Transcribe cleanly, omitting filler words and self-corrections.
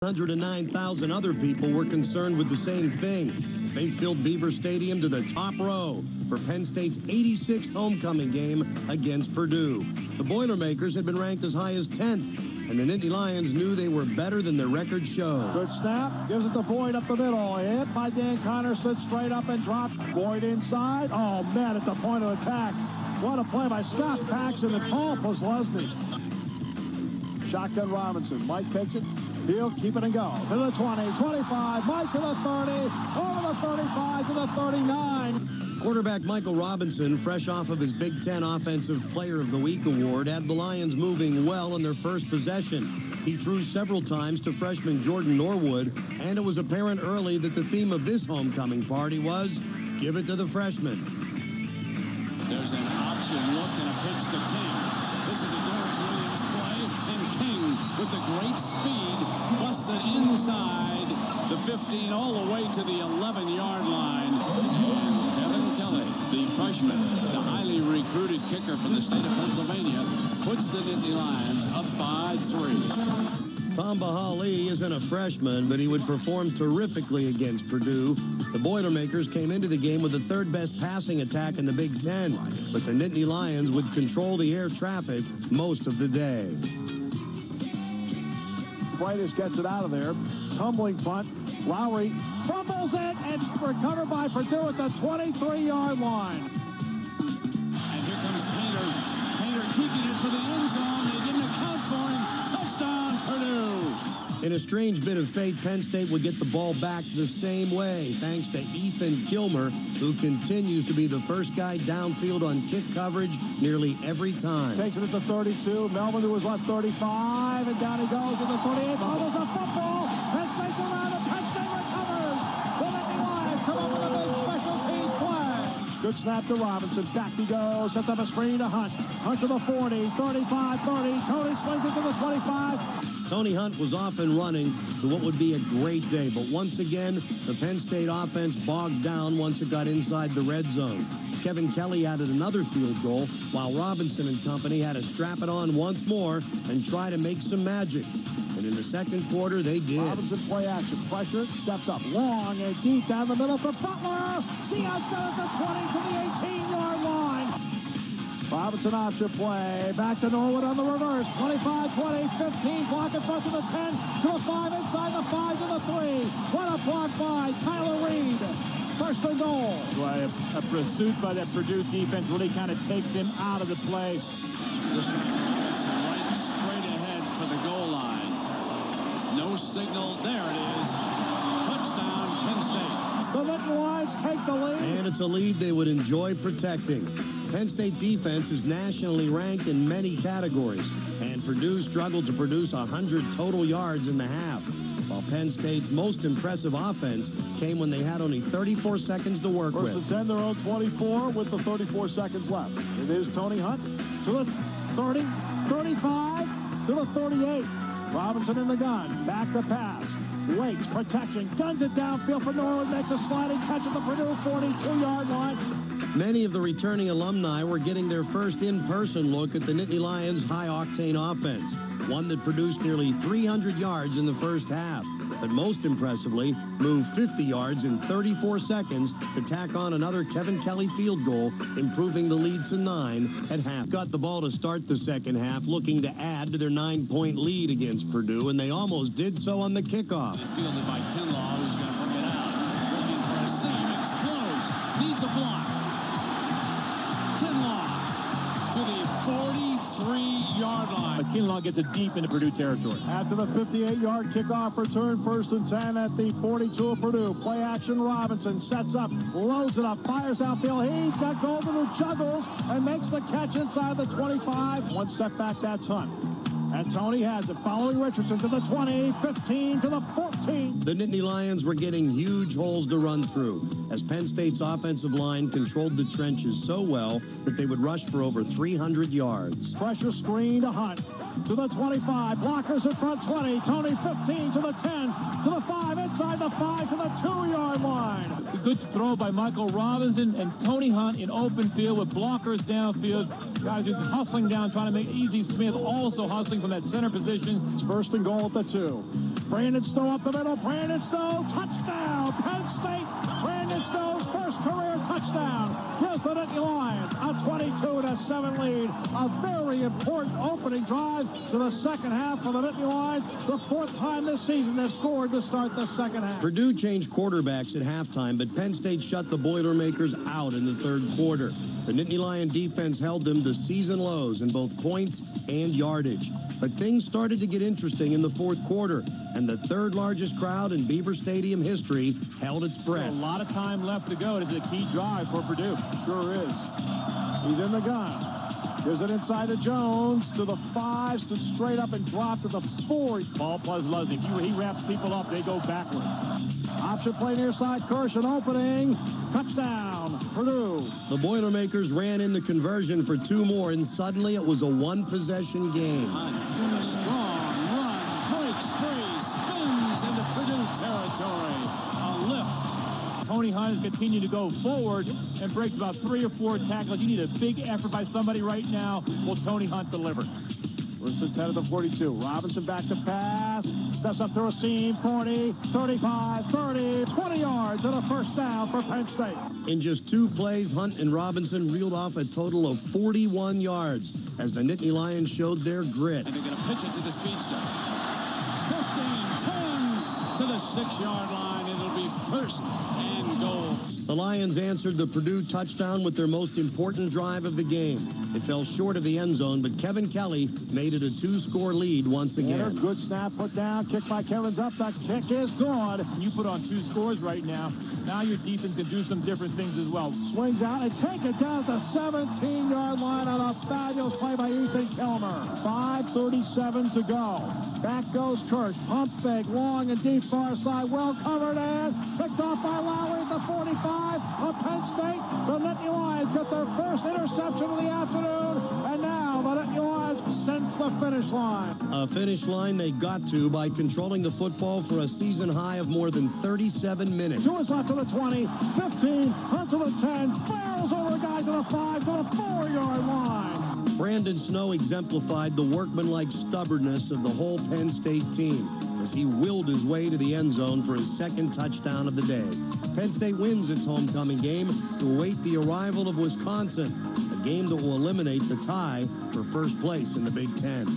109,000 other people were concerned with the same thing. They filled Beaver Stadium to the top row for Penn State's 86th homecoming game against Purdue. The Boilermakers had been ranked as high as 10th, and the Nittany Lions knew they were better than their record showed. Good snap, gives it to Boyd up the middle. Hit by Dan Connor, slid straight up and dropped. Boyd inside. Oh, man, at the point of attack. What a play by Scott Paxson and Paul Posluszny. Shotgun Robinson. Mike takes it. He'll keep it and go. To the 20, 25, Mike to the 30, over the 35 to the 39. Quarterback Michael Robinson, fresh off of his Big Ten Offensive Player of the Week award, had the Lions moving well in their first possession. He threw several times to freshman Jordan Norwood, and it was apparent early that the theme of this homecoming party was, give it to the freshman. There's an option look and a pitch to King. This is a Derek Williams play, and King with the great speed busts it inside the 15 all the way to the 11-yard line. And Kevin Kelly, the freshman, the highly recruited kicker from the state of Pennsylvania, puts the Nittany Lions up by 3. Tom Bahali isn't a freshman, but he would perform terrifically against Purdue. The Boilermakers came into the game with the third-best passing attack in the Big Ten, but the Nittany Lions would control the air traffic most of the day. Brighters gets it out of there. Tumbling punt. Lowry fumbles it, and recovered by Purdue at the 23-yard line. And here comes Painter. Painter keeping it for the end zone. They didn't account for him. Touchdown, Purdue. In a strange bit of fate, Penn State would get the ball back the same way, thanks to Ethan Kilmer, who continues to be the first guy downfield on kick coverage nearly every time. Takes it at the 32. Melvin, who was left 35, and down he goes to the 38. Fumbles a football. Penn State's around it. Penn State recovers. The Nittany Lions come up with a big special teams play. Good snap to Robinson. Back he goes. Sets up a screen to Hunt. Hunt to the 40, 35, 30. Tony swings it to the 25. Tony Hunt was off and running to what would be a great day, but once again, the Penn State offense bogged down once it got inside the red zone. Kevin Kelly added another field goal, while Robinson and company had to strap it on once more and try to make some magic. And in the second quarter, they did. Robinson play action, pressure, steps up long and deep down the middle for Butler. Diaz got it to 20 to the 18-yard line. Robinson option play, back to Norwood on the reverse, 25, 20, 15, block in front to the 10, to the 5, inside the 5 to the 3. What a block by Tyler Reed. First and goal. Well, a pursuit by that Purdue defense really kind of takes him out of the play. This time Robinson right straight ahead for the goal line. No signal. There it is. Touchdown, Penn State. The Nittany Lions take the lead. And it's a lead they would enjoy protecting. Penn State defense is nationally ranked in many categories, and Purdue struggled to produce 100 total yards in the half, while Penn State's most impressive offense came when they had only 34 seconds to work with. First and 10, their own 24 with the 34 seconds left. It is Tony Hunt to the 30, 35, to the 38. Robinson in the gun, back to pass. Waits, protection, guns it downfield for Norwood, makes a sliding catch at the Purdue 42-yard line. Many of the returning alumni were getting their first in-person look at the Nittany Lions' high-octane offense, one that produced nearly 300 yards in the first half, but most impressively moved 50 yards in 34 seconds to tack on another Kevin Kelly field goal, improving the lead to 9 at half. Got the ball to start the second half, looking to add to their 9-point lead against Purdue, and they almost did so on the kickoff. It's fielded by Kinlaw, who's going to bring it out. Looking for a seam, explodes, needs a block. Kinlaw to the 43-yard line. Kinlaw gets it deep into Purdue territory. After the 58-yard kickoff return, first and 10 at the 42 of Purdue. Play action, Robinson sets up, loads it up, fires downfield. He's got Golden, who juggles and makes the catch inside the 25. One step back, that's Hunt. And Tony has it, following Richardson to the 20, 15 to the 14. The Nittany Lions were getting huge holes to run through, as Penn State's offensive line controlled the trenches so well that they would rush for over 300 yards. Pressure screen to Hunt. To the 25, blockers in front 20, Tony 15 to the 10, to the 5, inside the the 5 to the 2-yard line. A good throw by Michael Robinson and Tony Hunt in open field with blockers downfield. Guys who's hustling down, trying to make easy. Smith also hustling from that center position. It's 1st and goal at the 2. Brandon Snow up the middle. Brandon Snow, touchdown, Penn State. Brandon Snow's first career touchdown gives the Nittany Lions a 22-7 lead. A very important opening drive to the second half for the Nittany Lions. The 4th time this season they've scored to start the second half. Purdue changed quarterbacks at halftime, but Penn State shut the Boilermakers out in the 3rd quarter. The Nittany Lion defense held them to season lows in both points and yardage. But things started to get interesting in the 4th quarter, and the 3rd largest crowd in Beaver Stadium history held its breath. A lot of time left to go. It is a key drive for Purdue. Sure is. He's in the gun. Gives it inside to Jones to the 5, stood straight up and dropped to the 4. Ball plus Leslie. He wraps people up, they go backwards. Option play near side. Kirsch, an opening. Touchdown, Purdue. The Boilermakers ran in the conversion for 2 more, and suddenly it was a 1-possession game. A strong run, breaks free, spins into Purdue territory. A lift. Tony Hunt has continued to go forward and breaks about 3 or 4 tackles. You need a big effort by somebody right now. Will Tony Hunt deliver? First and 10 of the 42. Robinson back to pass. Steps up through a seam. 40, 35, 30, 20 yards and a first down for Penn State. In just 2 plays, Hunt and Robinson reeled off a total of 41 yards as the Nittany Lions showed their grit. And they're going to pitch it to the speedster. 15, 10 to the 6-yard line. It'll be 1st and goal. The Lions answered the Purdue touchdown with their most important drive of the game. It fell short of the end zone, but Kevin Kelly made it a 2-score lead once again. Good snap, put down, kick by Kevin's up. That kick is good. You put on 2 scores right now. Now your defense can do some different things as well. Swings out and take it down at the 17-yard line on a fabulous play by Ethan Kilmer. 5:37 to go. Back goes Kirsch. Pump fake, long and deep far side. Well covered and picked off by Lowry at the 45 of Penn State. The Nittany Lions get their first interception of the afternoon. And now the Nittany Lions sense the finish line. A finish line they got to by controlling the football for a season high of more than 37 minutes. 2 is left to the 20, 15, onto the 10, barrels over a guy to the 5, to the 4-yard line. Brandon Snow exemplified the workmanlike stubbornness of the whole Penn State team as he willed his way to the end zone for his 2nd touchdown of the day. Penn State wins its homecoming game to await the arrival of Wisconsin, a game that will eliminate the tie for 1st place in the Big Ten.